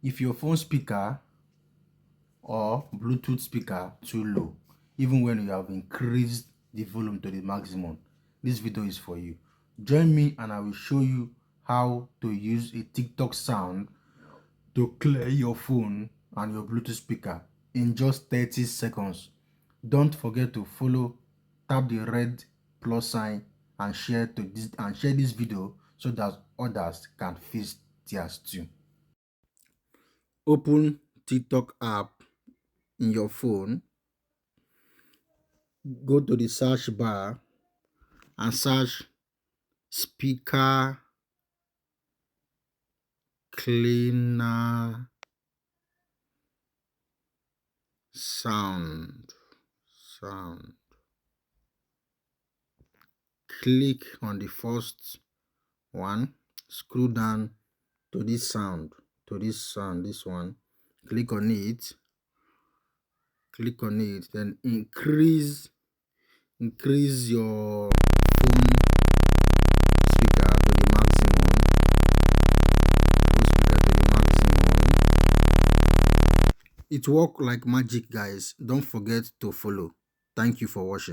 If your phone speaker or Bluetooth speaker too low, even when you have increased the volume to the maximum, this video is for you. Join me and I will show you how to use a TikTok sound to clear your phone and your Bluetooth speaker in just 30 seconds. Don't forget to follow, tap the red plus sign and share this video so that others can fix theirs too. Open TikTok app in your phone, go to the search bar and search speaker cleaner sound. Click on the first one, scroll down to this one, click on it, then increase your phone speaker to the maximum. It works like magic, guys. Don't forget to follow. Thank you for watching.